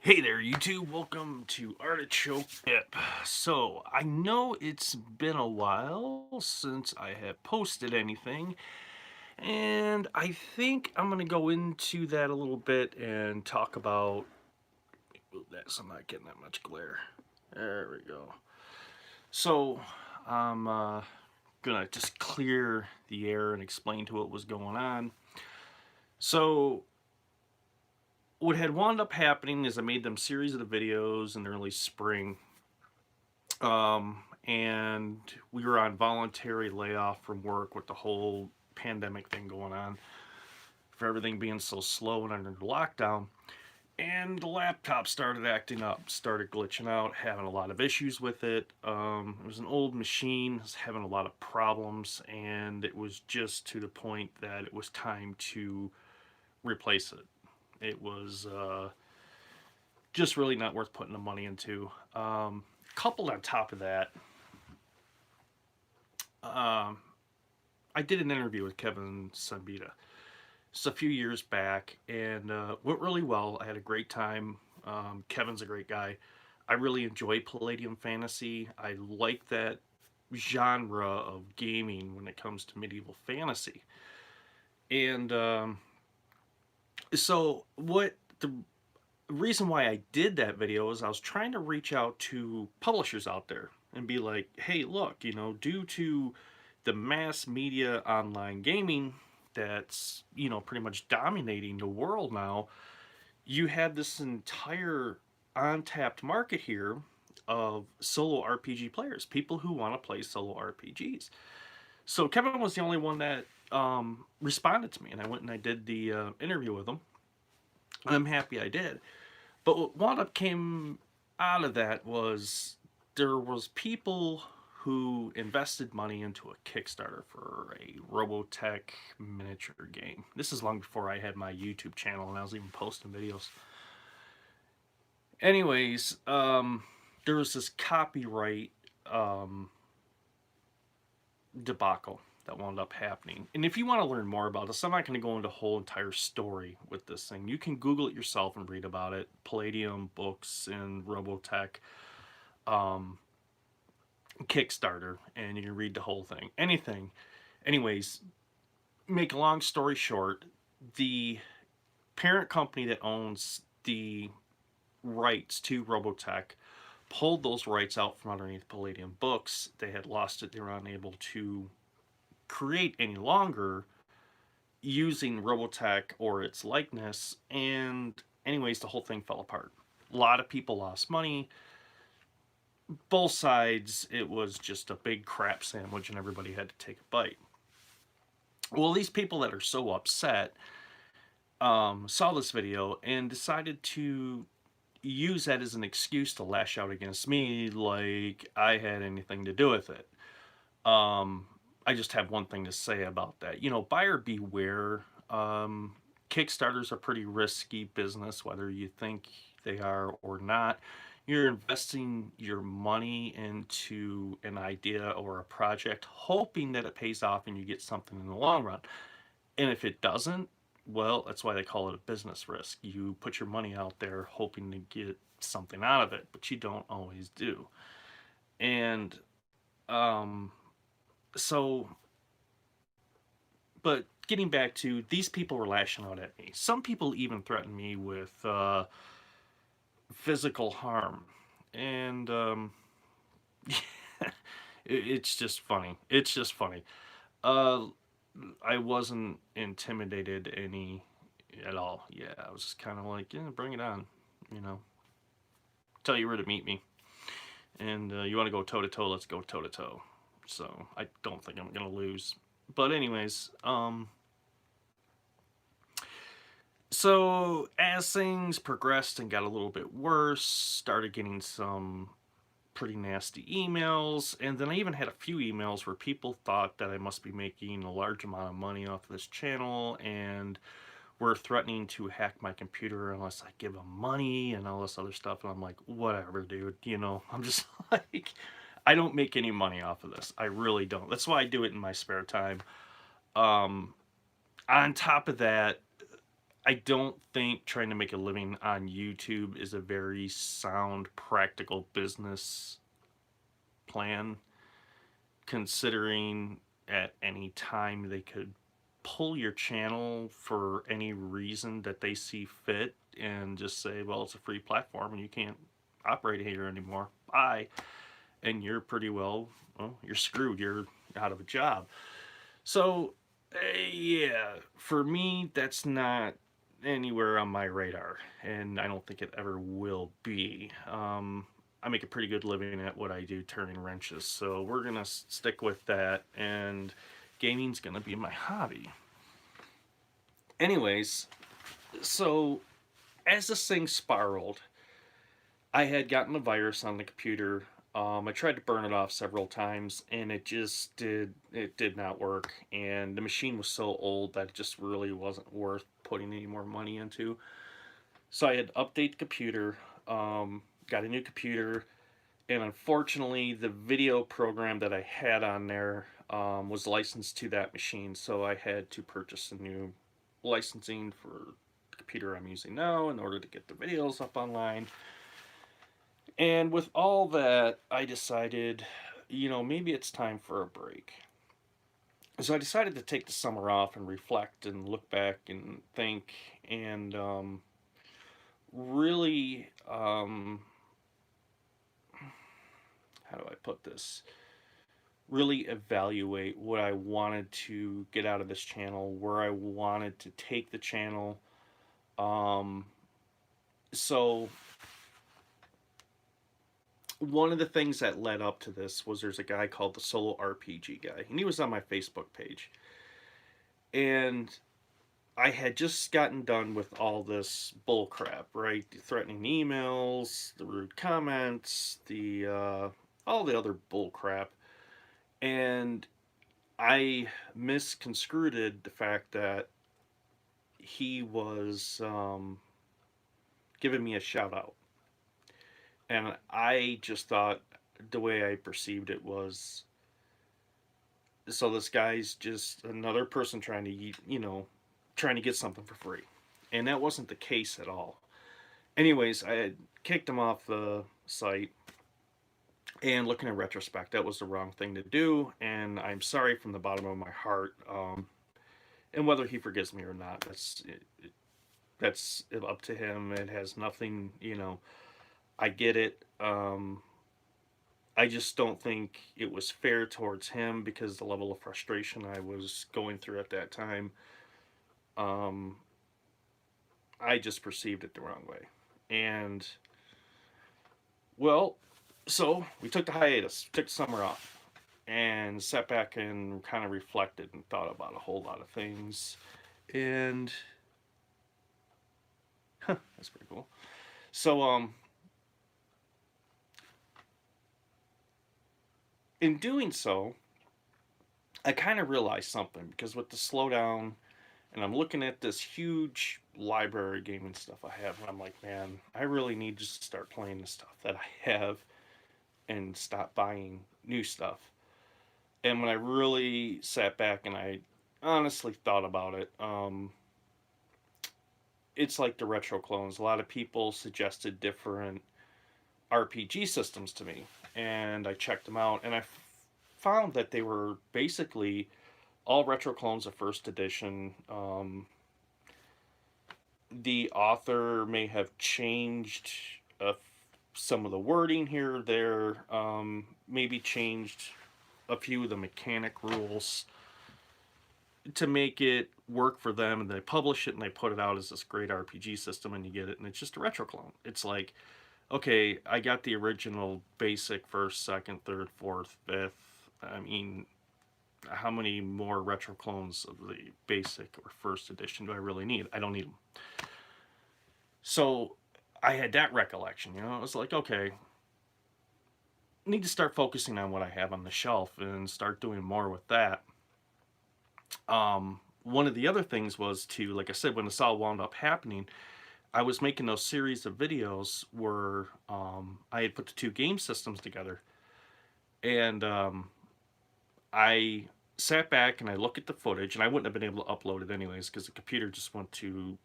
Hey there, YouTube. Welcome to ArtichokeDip. So, I know it's been a while since I have posted anything, and I think I'm going to go into that a little bit and talk about. Move that so I'm not getting that much glare. There we go. So, I'm going to just clear the air and explain to what was going on. So, what had wound up happening is I made them series of the videos in the early spring, and we were on voluntary layoff from work with the whole pandemic thing going on, for everything being so slow and under lockdown. And the laptop started acting up, started glitching out, having a lot of issues with it. It was an old machine, it was having a lot of problems, and it was just to the point that it was time to replace it. It was just really not worth putting the money into. Coupled on top of that, um, I did an interview with Kevin Sambita just a few years back, and went really well. I had a great time. Kevin's a great guy. I really enjoy Palladium fantasy. I like that genre of gaming when it comes to medieval fantasy. And so, what the reason why I did that video is I was trying to reach out to publishers out there and be like, hey, look, due to the mass media online gaming that's, pretty much dominating the world now, you have this entire untapped market here of solo RPG players, people who want to play solo RPGs. So Kevin was the only one that responded to me, and I went and I did the interview with him. And I'm happy I did. But what wound up came out of that was there was people who invested money into a Kickstarter for a Robotech miniature game. This is long before I had my YouTube channel and I was even posting videos. Anyways, there was this copyright debacle that wound up happening. And if you want to learn more about this, I'm not going to go into a whole entire story with this thing. You can Google it yourself and read about it. Palladium books and Robotech Kickstarter, and you can read the whole thing. Anything. Anyways, make a long story short, the parent company that owns the rights to Robotech pulled those rights out from underneath Palladium books. They had lost it. They were unable to create any longer using Robotech or its likeness. And anyways, the whole thing fell apart. A lot of people lost money. Both sides, it was just a big crap sandwich and everybody had to take a bite. Well, these people that are so upset saw this video and decided to use that as an excuse to lash out against me like I had anything to do with it. I just have one thing to say about that. Buyer beware. Kickstarters are pretty risky business, whether you think they are or not. You're investing your money into an idea or a project, hoping that it pays off and you get something in the long run. And if it doesn't, well, that's why they call it a business risk. You put your money out there hoping to get something out of it, but you don't always do. And um, so, but getting back to these people were lashing out at me. Some people even threatened me with physical harm. And it's just funny. It's just funny. Uh, I wasn't intimidated any at all. Yeah, I was just kind of like, yeah, bring it on. You know, tell you where to meet me, and you want to go toe to toe, let's go toe to toe. So I don't think I'm gonna lose. But anyways, so as things progressed and got a little bit worse, started getting some pretty nasty emails, and then I even had a few emails where people thought that I must be making a large amount of money off of this channel and were threatening to hack my computer unless I give them money and all this other stuff. And I'm like, whatever, dude. I'm just like, I don't make any money off of this. I really don't. That's why I do it in my spare time. On top of that, I don't think trying to make a living on YouTube is a very sound, practical business plan, considering at any time they could pull your channel for any reason that they see fit and just say, well, it's a free platform and you can't operate here anymore. Bye. And you're pretty well, you're screwed. You're out of a job. So, yeah, for me, that's not anywhere on my radar, and I don't think it ever will be. I make a pretty good living at what I do, turning wrenches, so we're gonna stick with that, and gaming's gonna be my hobby. Anyways, so as this thing spiraled, I had gotten a virus on the computer. I tried to burn it off several times, and it did not work. And the machine was so old that it just really wasn't worth putting any more money into. So I had to update the computer, got a new computer, and unfortunately, the video program that I had on there was licensed to that machine. So I had to purchase a new licensing for the computer I'm using now in order to get the videos up online. And with all that, I decided, maybe it's time for a break. So I decided to take the summer off and reflect and look back and think and really, how do I put this? Really evaluate what I wanted to get out of this channel, where I wanted to take the channel. Um, so one of the things that led up to this was there's a guy called the Solo RPG guy, and he was on my Facebook page. And I had just gotten done with all this bull crap, right? The threatening emails, the rude comments, the all the other bull crap, and I misconstrued the fact that he was giving me a shout out, and I just thought the way I perceived it was, so this guy's just another person trying to trying to get something for free, and that wasn't the case at all. Anyways, I had kicked him off the site, and looking in retrospect, that was the wrong thing to do, and I'm sorry from the bottom of my heart. And whether he forgives me or not, that's up to him. It has nothing, I get it. I just don't think it was fair towards him because the level of frustration I was going through at that time. Um, I just perceived it the wrong way. And, well, so we took the hiatus, took the summer off, and sat back and kind of reflected and thought about a whole lot of things. And, that's pretty cool. So, in doing so, I kind of realized something because with the slowdown, and I'm looking at this huge library gaming stuff I have, and I'm like, man, I really need to start playing the stuff that I have and stop buying new stuff. And when I really sat back and I honestly thought about it, it's like the retro clones. A lot of people suggested different RPG systems to me, and I checked them out, and I found that they were basically all retro clones of first edition. The author may have changed some of the wording here or there, maybe changed a few of the mechanic rules to make it work for them, and they publish it and they put it out as this great RPG system, and you get it, and it's just a retro clone. It's like, okay, I got the original basic first, second, third, fourth, fifth. I mean, how many more retro clones of the basic or first edition do I really need? I don't need them. So I had that recollection, I was like, okay, I need to start focusing on what I have on the shelf and start doing more with that. One of the other things was to, like I said, when this all wound up happening, I was making those series of videos where I had put the two game systems together, and I sat back and I looked at the footage, and I wouldn't have been able to upload it anyways because the computer just went to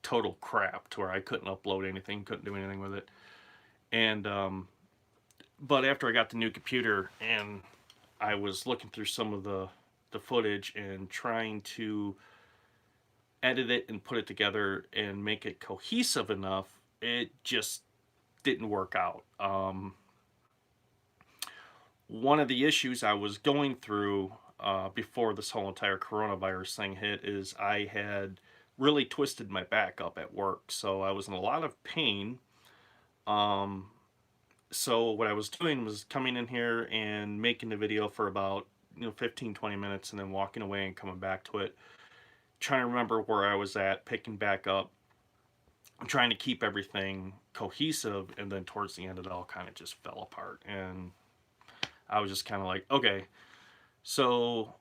total crap to where I couldn't upload anything, couldn't do anything with it. And but after I got the new computer and I was looking through some of the footage and trying to edit it and put it together and make it cohesive enough, it just didn't work out. One of the issues I was going through before this whole entire coronavirus thing hit is I had really twisted my back up at work, so I was in a lot of pain. Um, so what I was doing was coming in here and making the video for about 15-20 minutes and then walking away and coming back to it, trying to remember where I was at, picking back up, trying to keep everything cohesive, and then towards the end it all kind of just fell apart. And I was just kind of like, okay, so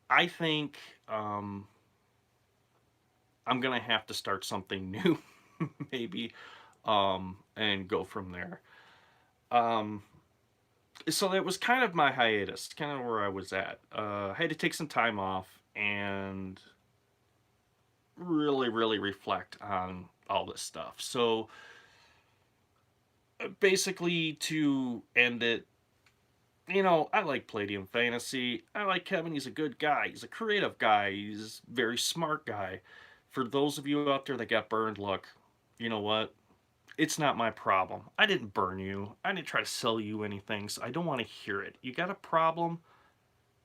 I think I'm gonna have to start something new, maybe, and go from there. Um, so that was kind of my hiatus, kind of where I was at. I had to take some time off and really, really reflect on all this stuff. So basically, to end it, I like Palladium Fantasy. I like Kevin. He's a good guy. He's a creative guy. He's a very smart guy. For those of you out there that got burned, look, you know what? It's not my problem. I didn't burn you. I didn't try to sell you anything, so I don't want to hear it. You got a problem?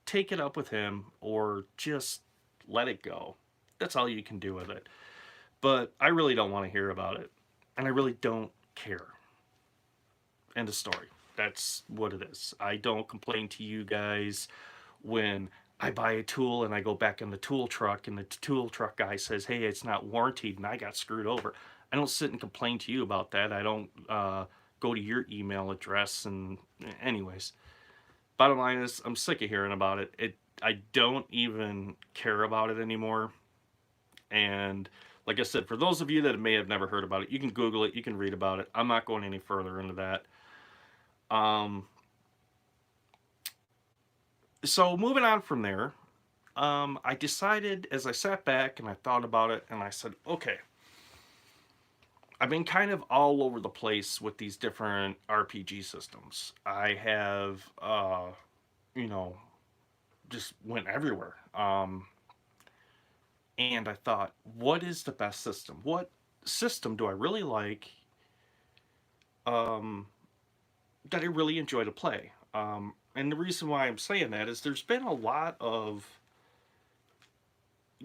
Take it up with him or just let it go. That's all you can do with it. But I really don't want to hear about it. And I really don't care. End of story. That's what it is. I don't complain to you guys when I buy a tool and I go back in the tool truck and the tool truck guy says, hey, it's not warranted and I got screwed over. I don't sit and complain to you about that. I don't go to your email address. And anyways, bottom line is I'm sick of hearing about it. I don't even care about it anymore. And like I said, for those of you that may have never heard about it, you can Google it, you can read about it. I'm not going any further into that. So moving on from there, I decided as I sat back and I thought about it and I said, okay, I've been kind of all over the place with these different RPG systems. I have, just went everywhere. And I thought, what is the best system? What system do I really like that I really enjoy to play? And the reason why I'm saying that is there's been a lot of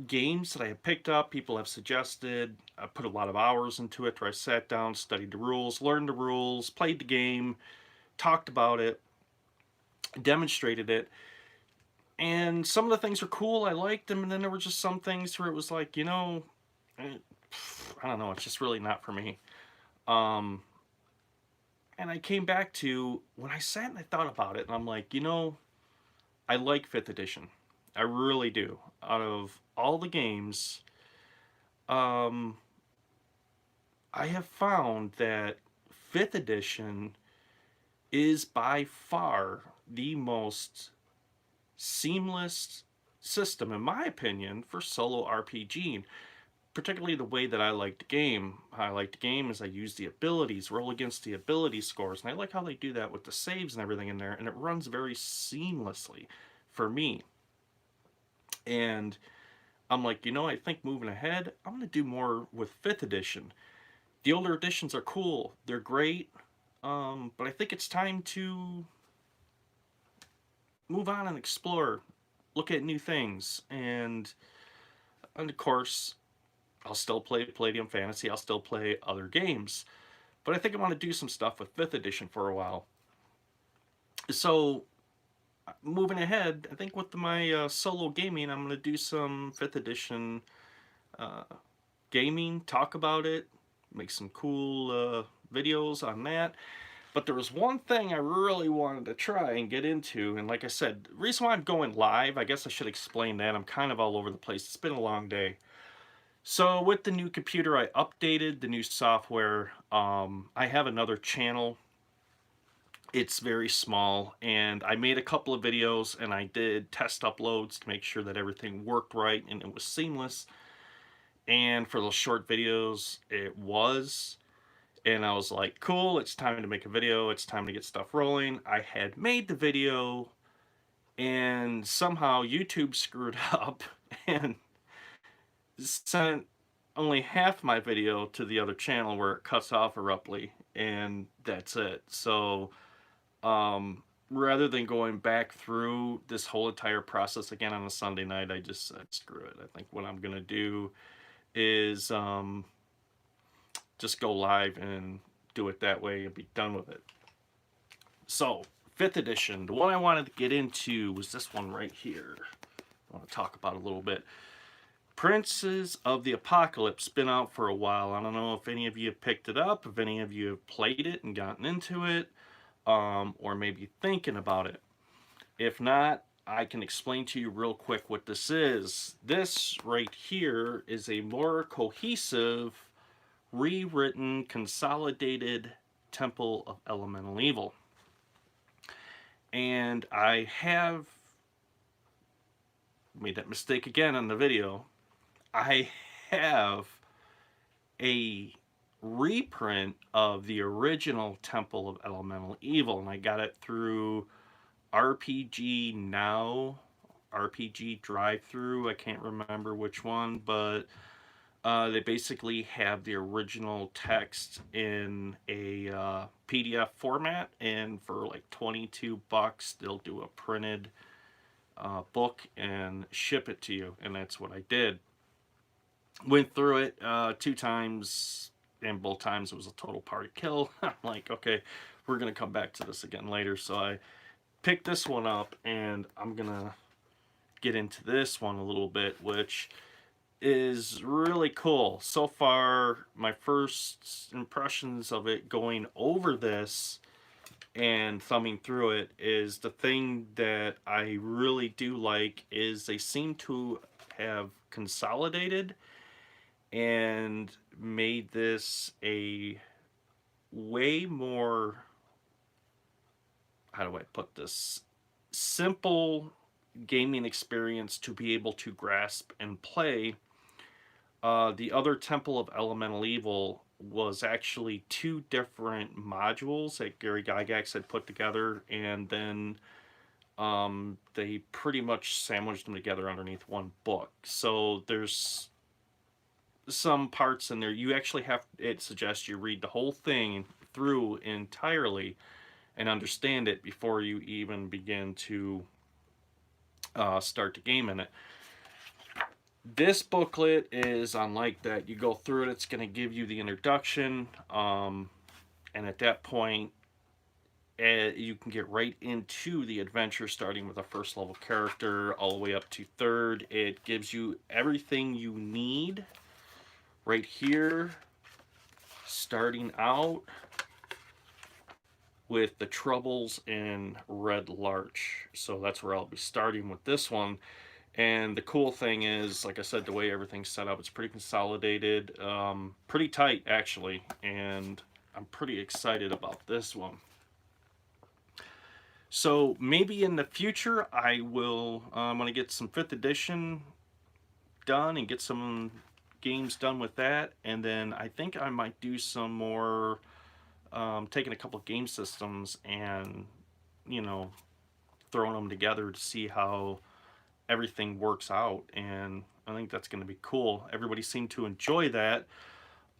games that I have picked up, people have suggested. I put a lot of hours into it where I sat down, studied the rules, learned the rules, played the game, talked about it, demonstrated it. And some of the things were cool, I liked them, and then there were just some things where it was like, I don't know, it's just really not for me. And I came back to when I sat and I thought about it, and I'm like, I like 5th edition. I really do. Out of all the games, I have found that 5th edition is by far the most seamless system, in my opinion, for solo RPGing. Particularly the way that I like the game. How I like the game is I use the abilities, roll against the ability scores, and I like how they do that with the saves and everything in there, and it runs very seamlessly for me. And I'm like, I think moving ahead, I'm going to do more with 5th edition. The older editions are cool, they're great, but I think it's time to move on and explore, look at new things, and of course, I'll still play Palladium Fantasy, I'll still play other games, but I think I want to do some stuff with 5th edition for a while. So, moving ahead, I think with my solo gaming, I'm going to do some 5th edition gaming, talk about it, make some cool videos on that. But there was one thing I really wanted to try and get into, and like I said, the reason why I'm going live, I guess I should explain that. I'm kind of all over the place. It's been a long day. So with the new computer, I updated the new software. I have another channel. It's very small, and I made a couple of videos, and I did test uploads to make sure that everything worked right and it was seamless. And for those short videos, it was. And I was like, cool, it's time to make a video. It's time to get stuff rolling. I had made the video, and somehow YouTube screwed up and sent only half my video to the other channel where it cuts off abruptly, and that's it. So, rather than going back through this whole entire process again on a Sunday night, I just said, screw it. I think what I'm going to do is just go live and do it that way and be done with it. So, 5th edition, the one I wanted to get into was this one right here. I want to talk about a little bit. Princes of the Apocalypse, been out for a while. I don't know if any of you have picked it up, if any of you have played it and gotten into it, or maybe thinking about it. If not, I can explain to you real quick what this is. This right here is a more cohesive, rewritten, consolidated Temple of Elemental Evil. And I have made that mistake again on the video. I have a reprint of the original Temple of Elemental Evil, and I got it through RPG Now, RPG Drive-Through. I can't remember which one, but they basically have the original text in a PDF format, and for like $22, they'll do a printed book and ship it to you, and that's what I did. Went through it 2 times, and both times it was a total party kill. I'm like, okay, we're gonna come back to this again later. So I picked this one up, and I'm gonna get into this one a little bit, which is really cool. So far, my first impressions of it going over this and thumbing through it is the thing that I really do like is they seem to have consolidated and made this a way more, how do I put this, simple gaming experience to be able to grasp and play. The other Temple of Elemental Evil was actually 2 different modules that Gary Gygax had put together, and then they pretty much sandwiched them together underneath one book. So there's some parts in there you actually have, it suggests you read the whole thing through entirely and understand it before you even begin to start the game in it. This booklet is unlike that. You go through it, it's going to give you the introduction, and at that point you can get right into the adventure, starting with a first level character all the way up to 3rd. It gives you everything you need right here, starting out with the troubles in Red Larch. So that's where I'll be starting with this one. And the cool thing is, like I said, the way everything's set up, it's pretty consolidated, pretty tight actually, and I'm pretty excited about this one. So maybe in the future I will, I'm going to get some 5th edition done and get some games done with that, and then I think I might do some more, taking a couple of game systems and, you know, throwing them together to see how everything works out, and I think that's going to be cool. Everybody seemed to enjoy that.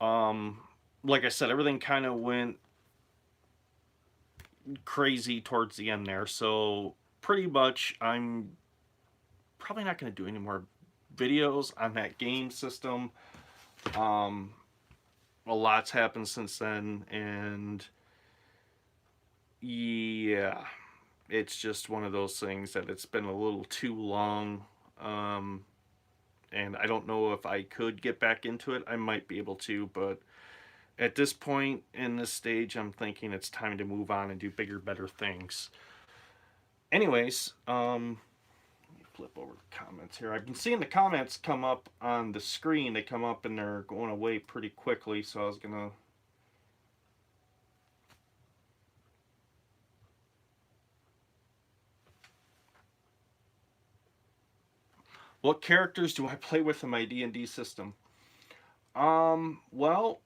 Like I said, everything kind of went crazy towards the end there, so pretty much I'm probably not going to do any more videos on that game system. A lot's happened since then, and yeah, it's just one of those things that it's been a little too long, and I don't know if I could get back into it. I might be able to, but at this point in this stage, I'm thinking it's time to move on and do bigger, better things. Anyways, let me flip over the comments here. I've been seeing the comments come up on the screen. They come up and they're going away pretty quickly, so I was gonna what characters do I play with in my D&D system? Well,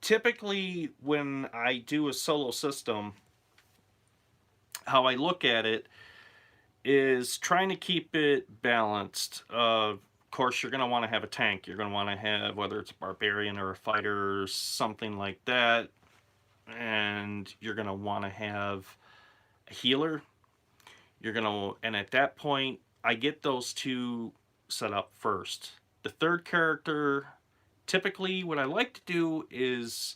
typically when I do a solo system, how I look at it is trying to keep it balanced. Of course, you're going to want to have a tank. You're going to want to have, whether it's a barbarian or a fighter or something like that, and you're going to want to have a healer. You're going to, and at that point, I get those two set up first. The third character, typically, what I like to do is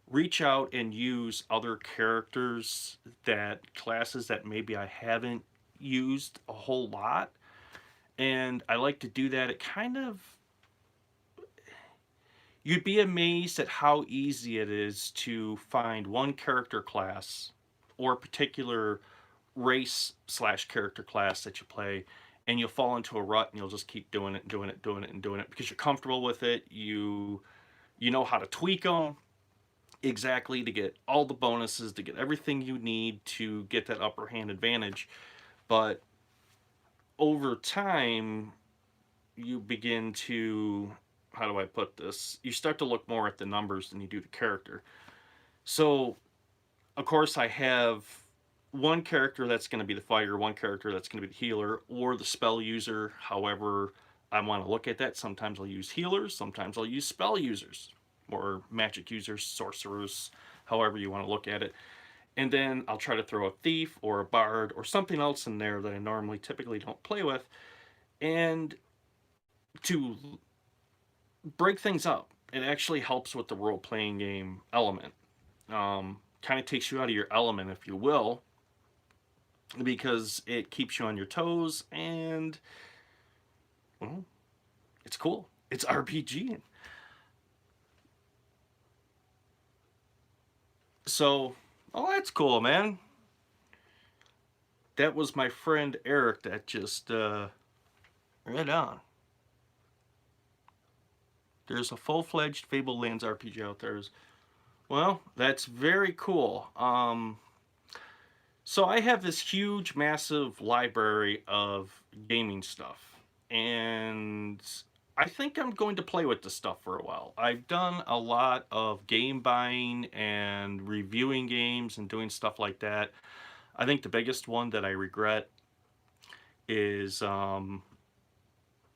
reach out and use other characters, that classes that maybe I haven't used a whole lot. And I like to do that. It kind of, you'd be amazed at how easy it is to find one character class or a particular race slash character class that you play, and you'll fall into a rut and you'll just keep doing it and doing it, doing it and doing it because you're comfortable with it. You know how to tweak them exactly to get all the bonuses, to get everything you need to get that upper hand advantage. But over time, you begin to, how do I put this? You start to look more at the numbers than you do the character. So, of course, I have one character that's going to be the fighter, one character that's going to be the healer, or the spell user. However, I want to look at that. Sometimes I'll use healers, sometimes I'll use spell users, or magic users, sorcerers, however you want to look at it. And then I'll try to throw a thief or a bard or something else in there that I normally typically don't play with, and to break things up. It actually helps with the role playing game element. Kind of takes you out of your element, if you will, because it keeps you on your toes, and well, it's cool. It's RPG. So, oh, that's cool, man. That was my friend Eric that just read on. There's a full-fledged Fablelands RPG out there. Well, that's very cool. So I have this huge, massive library of gaming stuff, and I think I'm going to play with this stuff for a while. I've done a lot of game buying and reviewing games and doing stuff like that. I think the biggest one that I regret is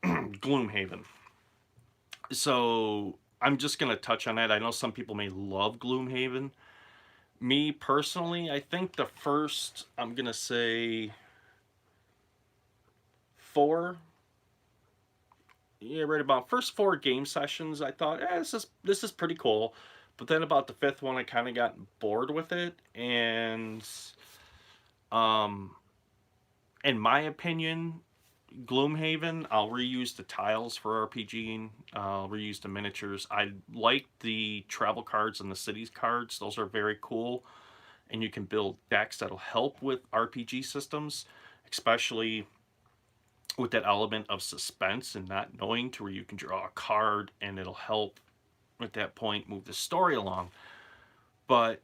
Gloomhaven. So I'm just going to touch on that. I know some people may love Gloomhaven. Me personally, I think the first, I'm going to say, four, yeah, right about first four game sessions, I thought, this is pretty cool. But then about the fifth one, I kind of got bored with it, and um, in my opinion, Gloomhaven, I'll reuse the tiles for RPGing. I'll reuse the miniatures. I like the travel cards and the cities cards. Those are very cool, and you can build decks that'll help with RPG systems, especially with that element of suspense and not knowing, to where you can draw a card and it'll help at that point move the story along. But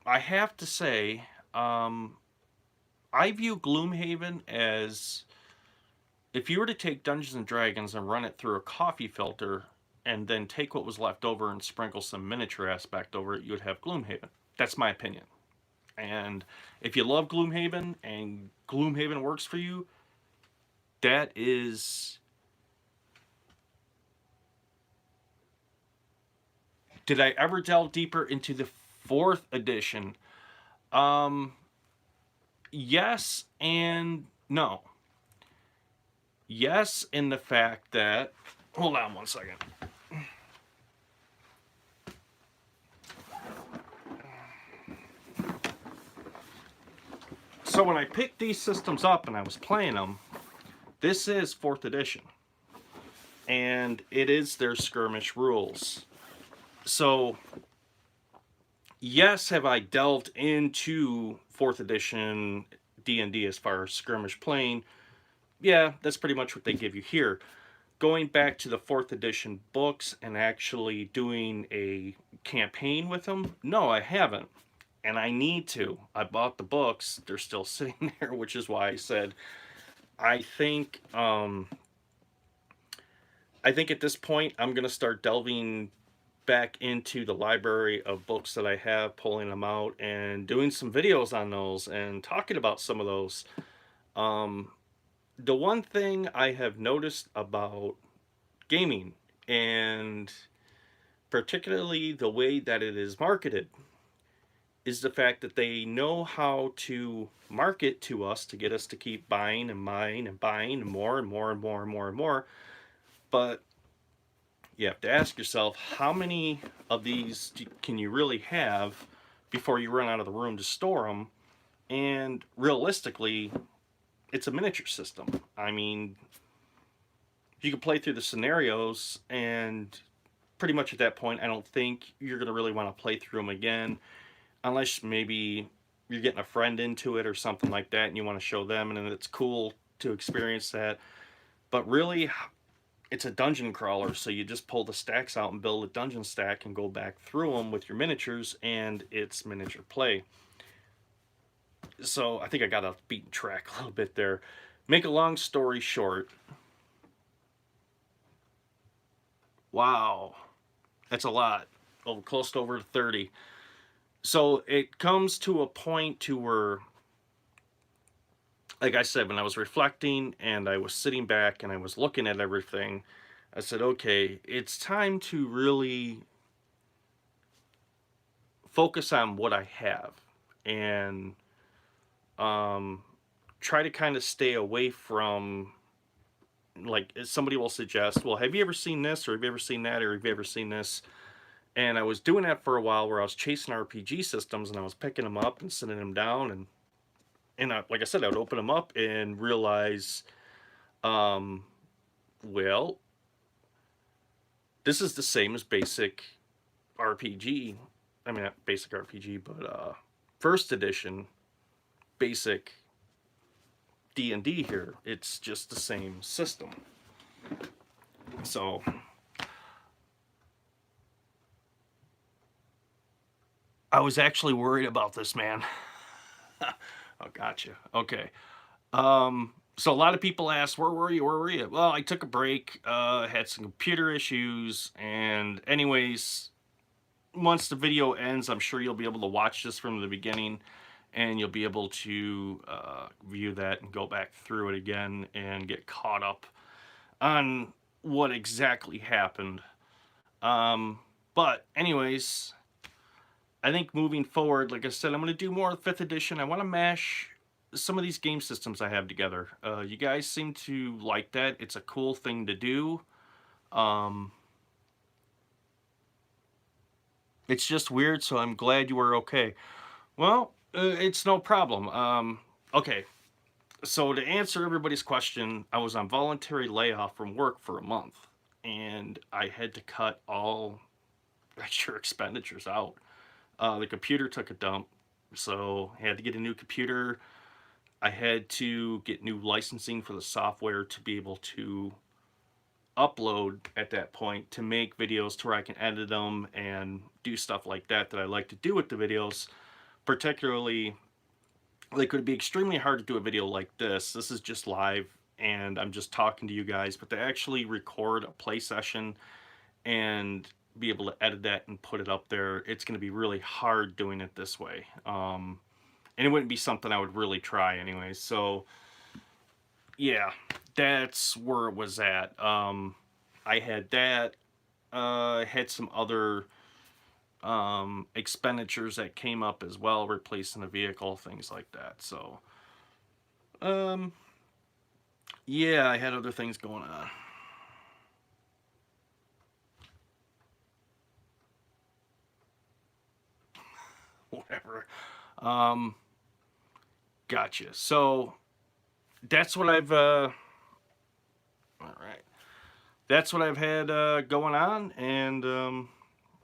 I have to say, I view Gloomhaven as, if you were to take Dungeons and Dragons and run it through a coffee filter and then take what was left over and sprinkle some miniature aspect over it, you would have Gloomhaven. That's my opinion. And if you love Gloomhaven and Gloomhaven works for you, that is. Did I ever delve deeper into the fourth edition? Um, yes and no. Yes, in the fact that. Hold on one second. So when I picked these systems up and I was playing them, this is fourth edition, and it is their skirmish rules. So yes, have I delved into fourth edition D&D as far as skirmish playing? Yeah, that's pretty much what they give you here. Going back to the fourth edition books and actually doing a campaign with them, no, I haven't. And I need to. I bought the books, they're still sitting there, which is why I said I think I think at this point I'm going to start delving back into the library of books that I have, pulling them out and doing some videos on those and talking about some of those. Um, the one thing I have noticed about gaming, and particularly the way that it is marketed, is the fact that they know how to market to us to get us to keep buying and buying and buying more and more and more and more and more. But you have to ask yourself, how many of these can you really have before you run out of the room to store them? And realistically, it's a miniature system. I mean, you can play through the scenarios, and pretty much at that point, I don't think you're going to really want to play through them again, unless maybe you're getting a friend into it or something like that, and you want to show them, and it's cool to experience that. But really, it's a dungeon crawler, so you just pull the stacks out and build a dungeon stack and go back through them with your miniatures, and it's miniature play. So I think I got off the beaten track a little bit there. Make a long story short, wow, that's a lot. Oh, close to over 30. So it comes to a point to where, like I said, when I was reflecting and I was sitting back and I was looking at everything, I said, okay, it's time to really focus on what I have and um, try to kind of stay away from, like, somebody will suggest, well, have you ever seen this, or have you ever seen that, or have you ever seen this? And I was doing that for a while where I was chasing RPG systems and I was picking them up and sitting them down, and like I said, I would open them up and realize, um, well, this is the same as basic RPG. I mean, not basic RPG, but first edition basic D&D here. It's just the same system. So I was actually worried about this, man. Oh, gotcha. Okay. So a lot of people ask, where were you? Where were you? Well, I took a break, had some computer issues, and anyways, once the video ends, I'm sure you'll be able to watch this from the beginning, and you'll be able to view that and go back through it again and get caught up on what exactly happened. Um, but anyways, I think moving forward, like I said, I'm going to do more 5th edition. I want to mash some of these game systems I have together. You guys seem to like that. It's a cool thing to do. Um, it's just weird, so I'm glad you were okay. Well, it's no problem. Okay, so to answer everybody's question, I was on voluntary layoff from work for a month, and I had to cut all extra expenditures out. The computer took a dump, so I had to get a new computer. I had to get new licensing for the software to be able to upload at that point to make videos to where I can edit them and do stuff like that I like to do with the videos. Particularly, like, it would be extremely hard to do a video like this. This is just live and I'm just talking to you guys, but to actually record a play session and be able to edit that and put it up there, it's going to be really hard doing it this way. And it wouldn't be something I would really try anyway. So yeah, that's where it was at. I had that. I had some other expenditures that came up as well, replacing a vehicle, things like that. So um, yeah, I had other things going on. Whatever. Um, gotcha. So that's what I've. All right. That's what I've had going on, and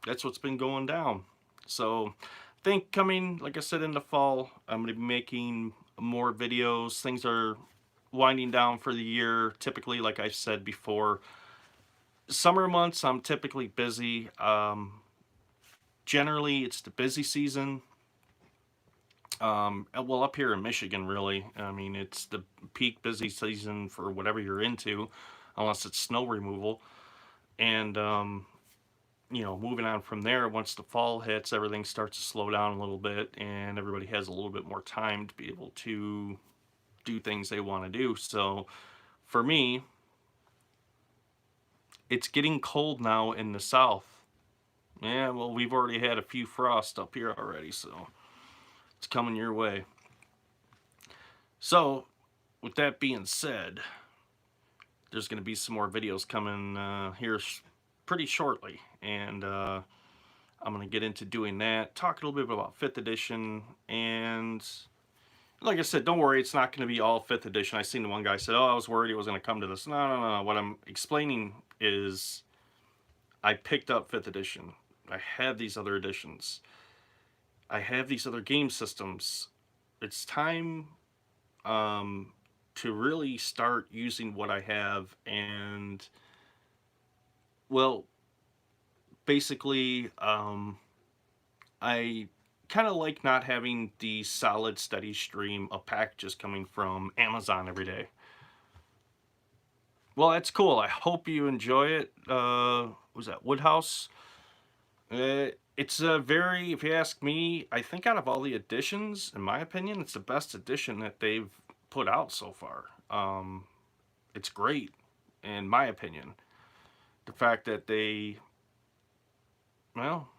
that's what's been going down. So I think coming, like I said, in the fall, I'm going to be making more videos. Things are winding down for the year. Typically, like I said before, summer months I'm typically busy. Generally, it's the busy season. Well, up here in Michigan, really. I mean, it's the peak busy season for whatever you're into, unless it's snow removal. And moving on from there, once the fall hits, everything starts to slow down a little bit, and everybody has a little bit more time to be able to do things they want to do. So for me, it's getting cold now in the south. Yeah, well, we've already had a few frosts up here already, so it's coming your way. So, with that being said, there's going to be some more videos coming here pretty shortly, and I'm going to get into doing that, talk a little bit about 5th edition, and like I said, don't worry, it's not going to be all 5th edition. I seen the one guy said, oh, I was worried it was going to come to this. No, no, no, no. What I'm explaining is I picked up 5th edition. I have these other editions. I have these other game systems. It's time to really start using what I have, and well, basically, I kind of like not having the solid, steady stream of packages coming from Amazon every day. Well, that's cool. I hope you enjoy it. Was that Woodhouse? It's a very, if you ask me, I think out of all the editions, in my opinion, it's the best edition that they've put out so far. It's great, in my opinion. The fact that well,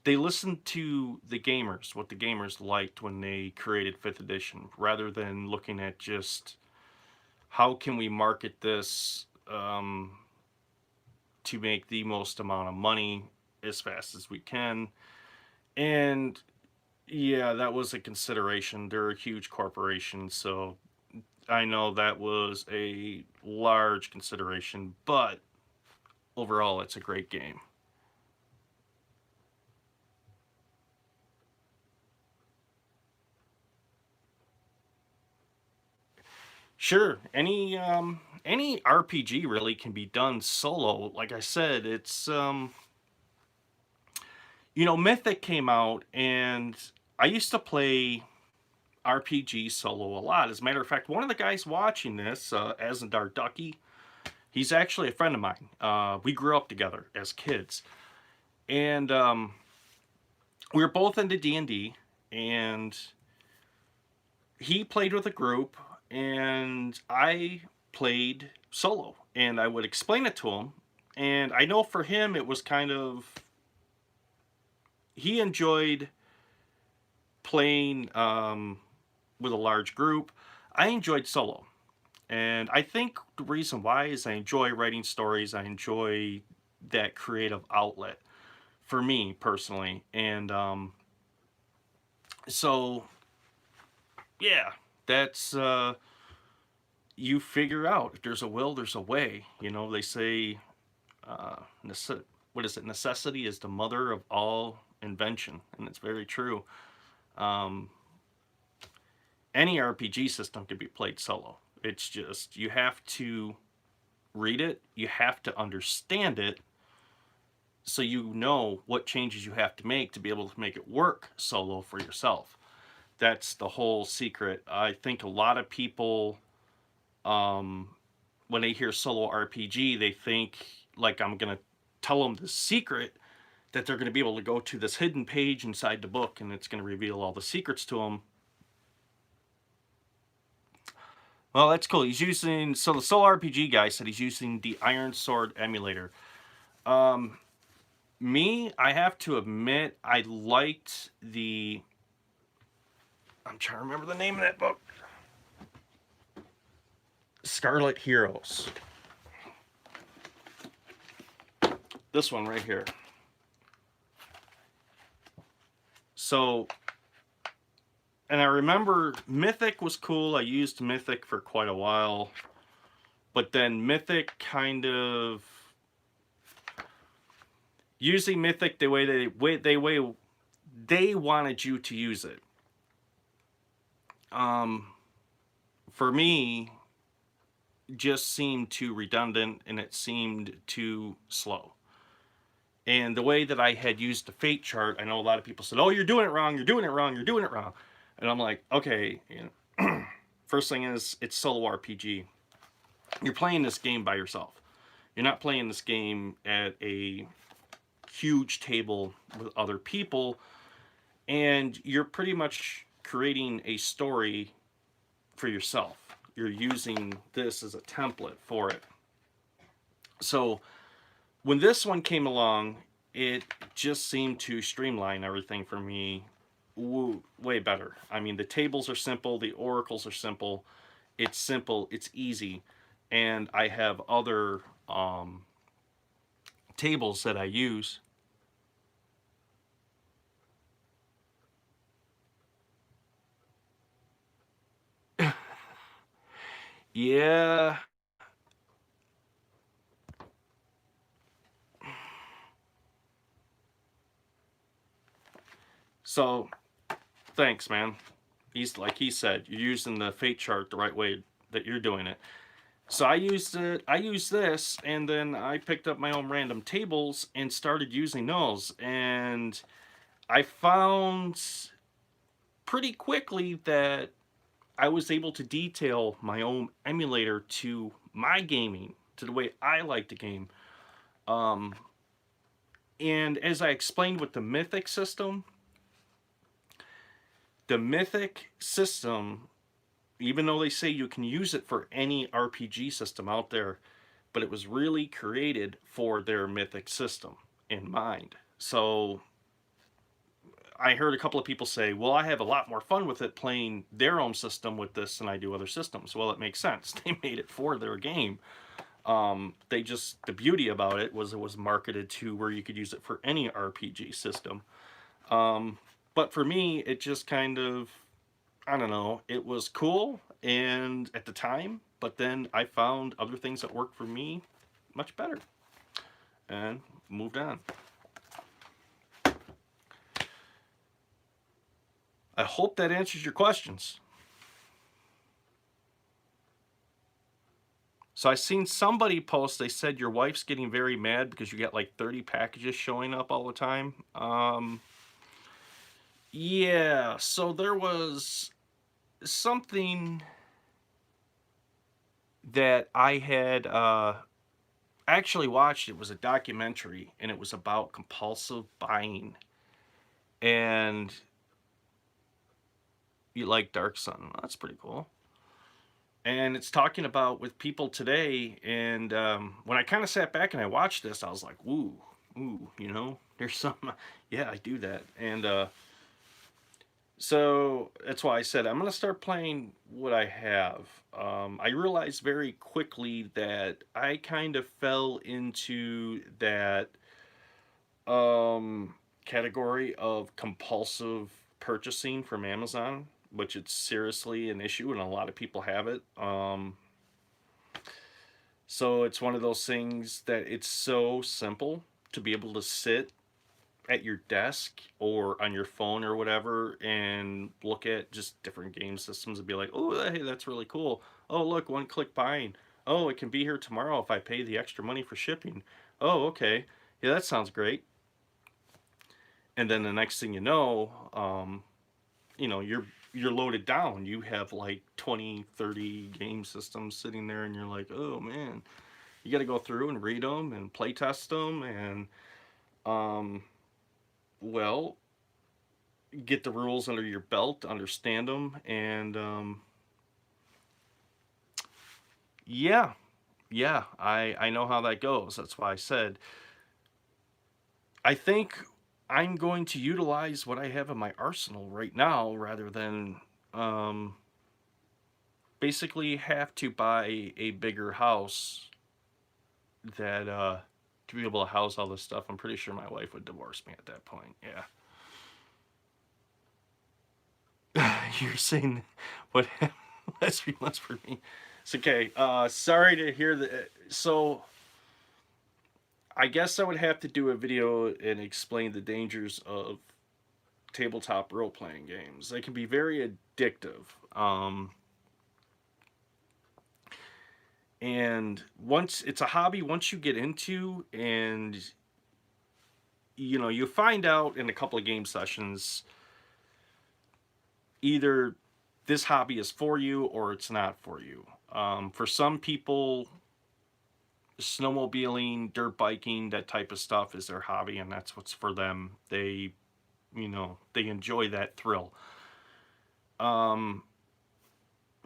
they listened to the gamers, what the gamers liked when they created 5th edition, rather than looking at just how can we market this to make the most amount of money as fast as we can. And yeah, that was a consideration. They're a huge corporation, so I know that was a large consideration, but overall, it's a great game. Sure, any RPG really can be done solo. Like I said, it's Mythic came out, and I used to play RPG solo a lot. As a matter of fact, one of the guys watching this, Asendar Ducky, he's actually a friend of mine. We grew up together as kids, and we were both into D&D, and he played with a group, and I played solo, and I would explain it to him. And I know for him, it was kind of, he enjoyed playing with a large group. I enjoyed solo. And I think the reason why is I enjoy writing stories. I enjoy that creative outlet for me personally. And so, yeah, that's, you figure out if there's a will, there's a way. They say, what is it? Necessity is the mother of all invention. And it's very true. Any RPG system can be played solo. It's just, you have to read it, you have to understand it, so you know what changes you have to make to be able to make it work solo for yourself. That's the whole secret. I think a lot of people, when they hear solo RPG, they think like I'm going to tell them the secret, that they're going to be able to go to this hidden page inside the book and it's going to reveal all the secrets to them. Well, that's cool. He's using, so the solo RPG guy said he's using the Iron Sword emulator. Me, I have to admit, I liked the, I'm trying to remember the name of that book. Scarlet Heroes. This one right here. So, and I remember Mythic was cool. I used Mythic for quite a while. But then Mythic kind of, using Mythic the way they wanted you to use it. For me, just seemed too redundant and it seemed too slow. And the way that I had used the fate chart, I know a lot of people said, oh, you're doing it wrong, you're doing it wrong, you're doing it wrong. And I'm like, okay, first thing is, it's solo RPG. You're playing this game by yourself. You're not playing this game at a huge table with other people, and you're pretty much creating a story for yourself. You're using this as a template for it. So when this one came along, it just seemed to streamline everything for me way better. I mean, the tables are simple, the oracles are simple. It's simple, it's easy, and I have other tables that I use. Yeah. So thanks, man. He's like he said, you're using the fate chart the right way that you're doing it. So I used it. I used this, and then I picked up my own random tables and started using those. And I found pretty quickly that I was able to detail my own emulator to my gaming, to the way I like to game. Um, and as I explained with the Mythic system, even though they say you can use it for any RPG system out there, but it was really created for their Mythic system in mind. So I heard a couple of people say, well, I have a lot more fun with it playing their own system with this than I do other systems. Well, it makes sense. They made it for their game. The beauty about it was marketed to where you could use it for any RPG system. But for me, it just kind of, I don't know, it was cool and at the time, but then I found other things that worked for me much better and moved on. I hope that answers your questions. So I seen somebody post, they said your wife's getting very mad because you got like 30 packages showing up all the time. Yeah, so there was something that I had actually watched. It was a documentary and it was about compulsive buying. And you like Dark Sun. That's pretty cool. And it's talking about with people today. And when I kind of sat back and I watched this, I was like, "Ooh, ooh, there's some." Yeah, I do that. And so that's why I said I'm gonna start playing what I have. I realized very quickly that I kind of fell into that category of compulsive purchasing from Amazon, which it's seriously an issue, and a lot of people have it. So it's one of those things that it's so simple to be able to sit at your desk or on your phone or whatever and look at just different game systems and be like, oh, hey, that's really cool. Oh, look, one click buying. Oh, it can be here tomorrow if I pay the extra money for shipping. Oh, okay. Yeah, that sounds great. And then the next thing you're loaded down. You have like 20, 30 game systems sitting there and you're like, oh man, you got to go through and read them and play test them and um, well, get the rules under your belt, understand them, and yeah, yeah, I know how that goes. That's why I said I think I'm going to utilize what I have in my arsenal right now rather than um, basically have to buy a bigger house that to be able to house all this stuff. I'm pretty sure my wife would divorce me at that point. Yeah. You're saying what last 3 months for me? It's okay. Sorry to hear that. So I guess I would have to do a video and explain the dangers of tabletop role playing games. They can be very addictive. And once it's a hobby, once you get into and you find out in a couple of game sessions either this hobby is for you or it's not for you. For some people, snowmobiling, dirt biking, that type of stuff is their hobby, and that's what's for them. They, they enjoy that thrill. Um,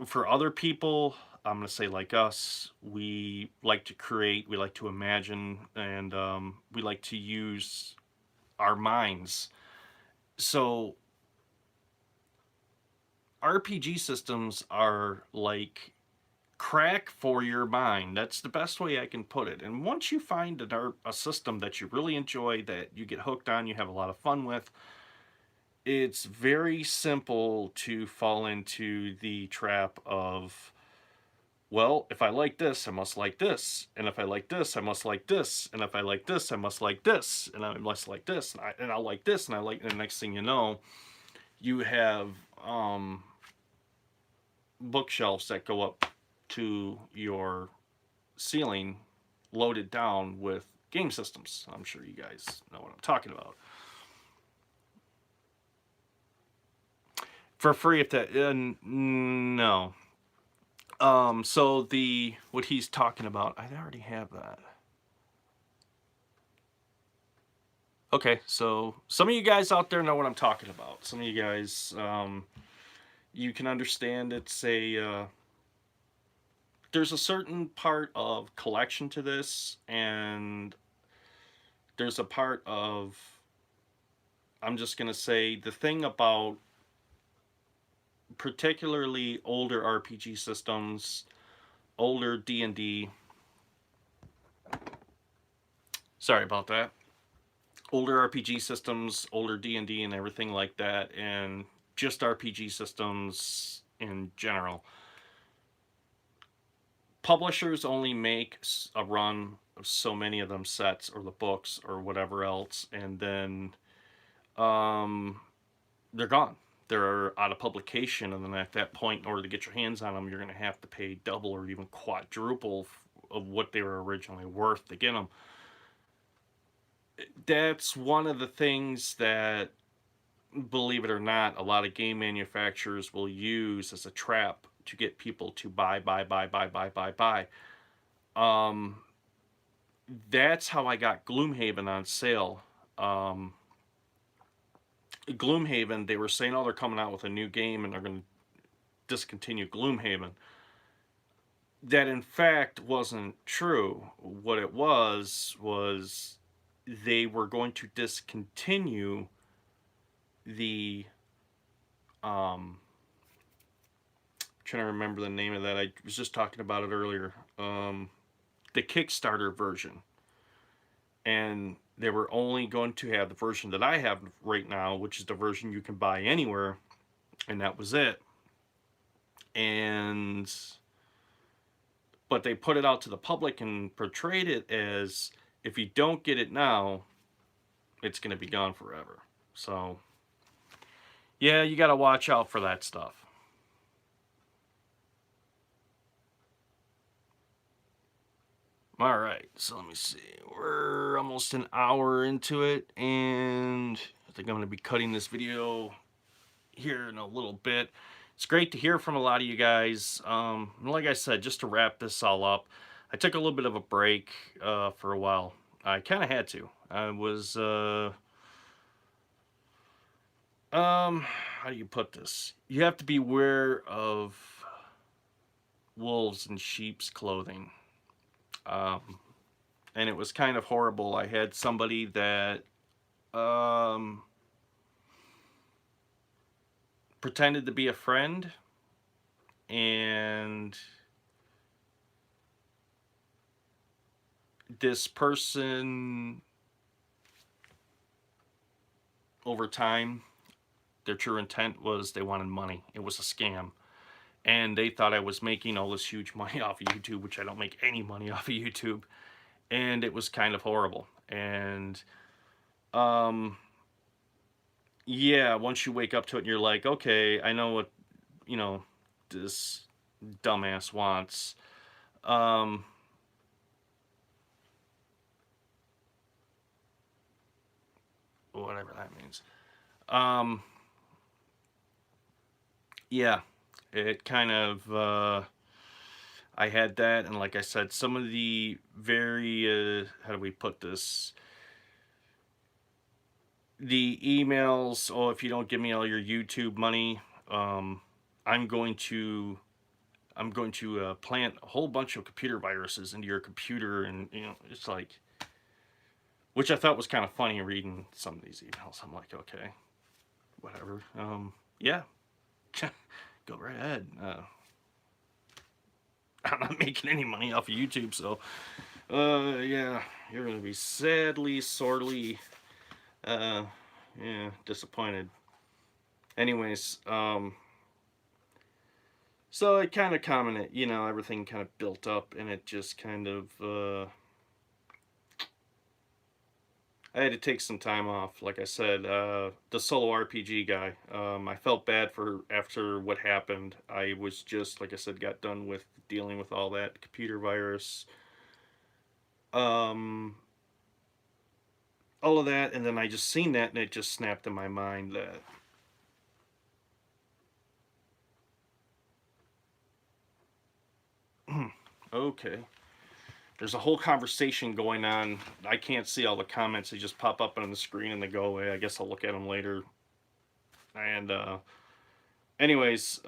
for other people, I'm going to say like us, we like to create, we like to imagine, and we like to use our minds. So RPG systems are like crack for your mind. That's the best way I can put it. And once you find a system that you really enjoy, that you get hooked on, you have a lot of fun with, it's very simple to fall into the trap of, well, if I like this, I must like this. And if I like this, I must like this. And if I like this, I must like this. And I must like this. And I'll like this. And I like, and the next thing you know, you have bookshelves that go up to your ceiling loaded down with game systems. I'm sure you guys know what I'm talking about. For free, if that no. So the what he's talking about, I already have that. Okay, so some of you guys out there know what I'm talking about. Some of you guys, you can understand it's a. There's a certain part of collection to this, and there's a part of. I'm just gonna say the thing about particularly older RPG systems, older D&D. Sorry about that. Older RPG systems, older D&D and everything like that, and just RPG systems in general. Publishers only make a run of so many of them sets or the books or whatever else, and then they're gone. They're out of publication, and then at that point, in order to get your hands on them, you're going to have to pay double or even quadruple of what they were originally worth to get them. That's one of the things that, believe it or not, a lot of game manufacturers will use as a trap to get people to buy. That's how I got Gloomhaven on sale. Gloomhaven, they were saying, oh, they're coming out with a new game and they're going to discontinue Gloomhaven. That in fact wasn't true. What it was they were going to discontinue the trying to remember the name of that. I was just talking about it earlier. The Kickstarter version. And they were only going to have the version that I have right now, which is the version you can buy anywhere, and that was it. And but they put it out to the public and portrayed it as, if you don't get it now, it's going to be gone forever. So yeah, you got to watch out for that stuff. All right, so let me see. We're almost an hour into it, and I think I'm going to be cutting this video here in a little bit. It's great to hear from a lot of you guys. Like I said, just to wrap this all up, I took a little bit of a break for a while. I kind of had to. I was, how do you put this? You have to beware of wolves in sheep's clothing. And it was kind of horrible. I had somebody that pretended to be a friend, and this person, over time, their true intent was they wanted money. It was a scam. And they thought I was making all this huge money off of YouTube, which I don't make any money off of YouTube. And it was kind of horrible. And yeah, once you wake up to it and you're like, okay, I know what, this dumbass wants. Whatever that means. Yeah, it kind of, I had that, and like I said, some of the very how do we put this? The emails, oh, if you don't give me all your YouTube money, um, I'm going to plant a whole bunch of computer viruses into your computer, and it's like, which I thought was kind of funny reading some of these emails. I'm like, okay, whatever. Yeah, go right ahead. I'm not making any money off of YouTube, so yeah, you're gonna be sadly, sorely, uh, yeah, disappointed. Anyways, so it kind of commented, everything kind of built up, and it just kind of, I had to take some time off. Like I said, the solo RPG guy, I felt bad for after what happened. I was just, like I said, got done with dealing with all that computer virus, um, all of that, and then I just seen that, and it just snapped in my mind that, okay, there's a whole conversation going on. I can't see all the comments. They just pop up on the screen and they go away. I guess I'll look at them later. And anyways,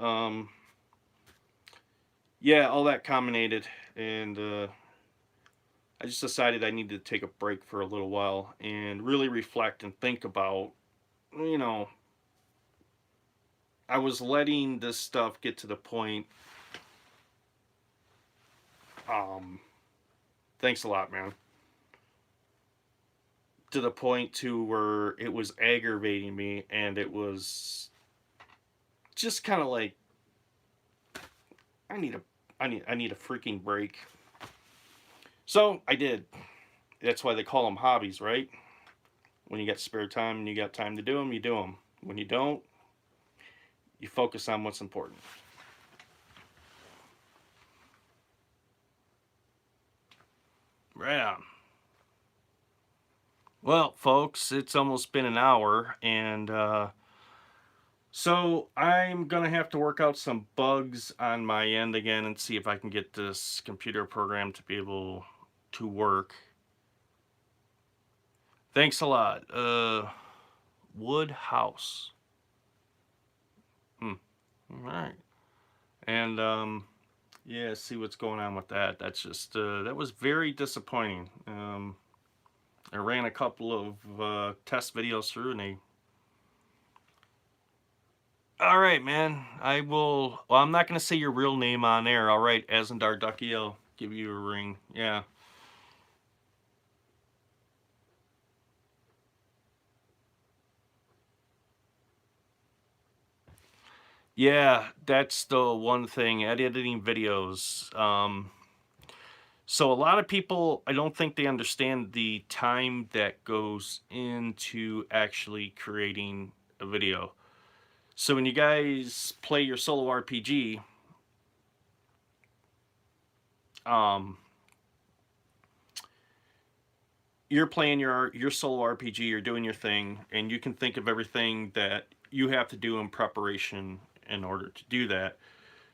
yeah, all that culminated, and I just decided I needed to take a break for a little while and really reflect and think about, you know, I was letting this stuff get to the point. Um, thanks a lot, man. To the point to where it was aggravating me, and it was just kind of like, I need a, I need a freaking break. So I did. That's why they call them hobbies, right? When you got spare time and you got time to do them, you do them. When you don't, you focus on what's important. Right on. Well, folks, it's almost been an hour, and so I'm gonna have to work out some bugs on my end again and see if I can get this computer program to be able to work. Thanks a lot. Wood House. Hmm. All right. And yeah, see what's going on with that. That's just that was very disappointing. I ran a couple of test videos through, and they. All right, man. I will. Well, I'm not gonna say your real name on air. All right, Azandar Ducky, I'll give you a ring. Yeah. Yeah, that's the one thing. Editing videos. So a lot of people, I don't think they understand the time that goes into actually creating a video. So when you guys play your solo RPG, um, you're playing your solo RPG, you're doing your thing, and you can think of everything that you have to do in preparation in order to do that.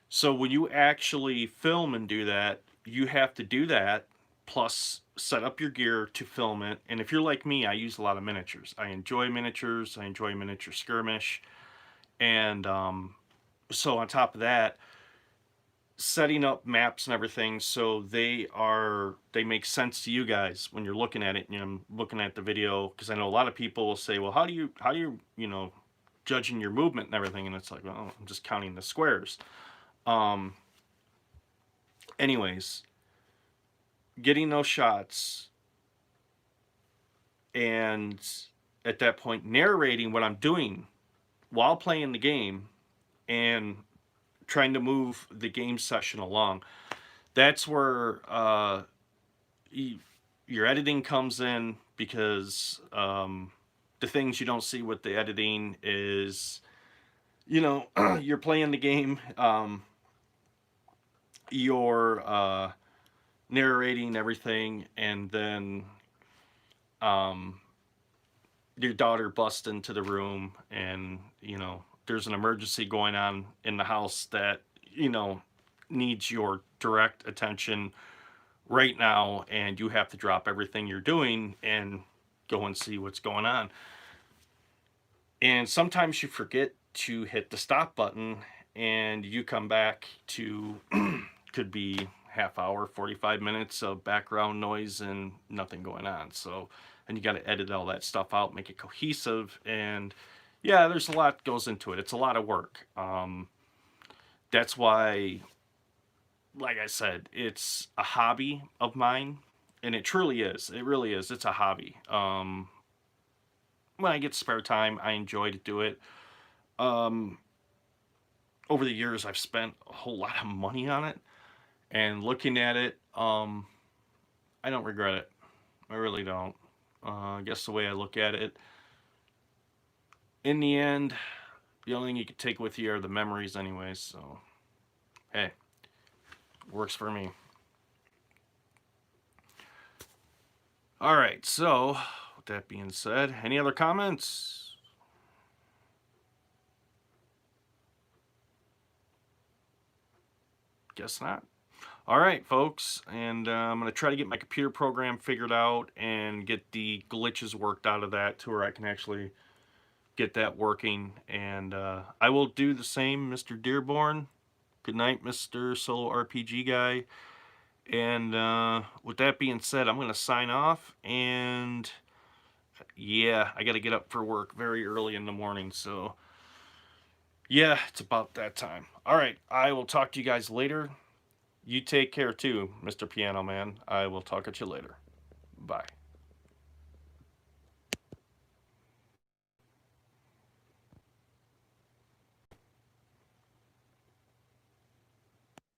So when you actually film and do that, you have to do that plus set up your gear to film it. And if you're like me, I use a lot of miniatures. I enjoy miniatures. I enjoy miniature skirmish. And so on top of that, setting up maps and everything so they make sense to you guys when you're looking at it and you're looking at the video, because I know a lot of people will say, well, how do you judging your movement and everything, and it's like, well, I'm just counting the squares. um Anyways, getting those shots, and at that point narrating what I'm doing while playing the game and trying to move the game session along. That's where your editing comes in, because the things you don't see with the editing is, you're playing the game, you're narrating everything, and then um, your daughter busts into the room, and there's an emergency going on in the house that needs your direct attention right now, and you have to drop everything you're doing and go and see what's going on. And sometimes you forget to hit the stop button, and you come back to could be half hour, 45 minutes of background noise and nothing going on. So, and you got to edit all that stuff out, make it cohesive. And yeah, there's a lot goes into it. It's a lot of work. That's why, like I said, it's a hobby of mine, and it truly is. It really is. It's a hobby. When I get spare time, I enjoy to do it. Um, Over the years, I've spent a whole lot of money on it, and looking at it, I don't regret it. I really don't. I guess the way I look at it, in the end, the only thing you can take with you are the memories, anyways. So, hey, works for me. All right. So, with that being said, any other comments? Guess not. All right, folks, and I'm going to try to get my computer program figured out and get the glitches worked out of that to where I can actually get that working. And I will do the same, Mr. Dearborn. Good night, Mr. Solo RPG guy. And with that being said, I'm going to sign off. And yeah, I got to get up for work very early in the morning. So yeah, it's about that time. All right, I will talk to you guys later. You take care too, Mr. Piano Man. I will talk at you later. Bye.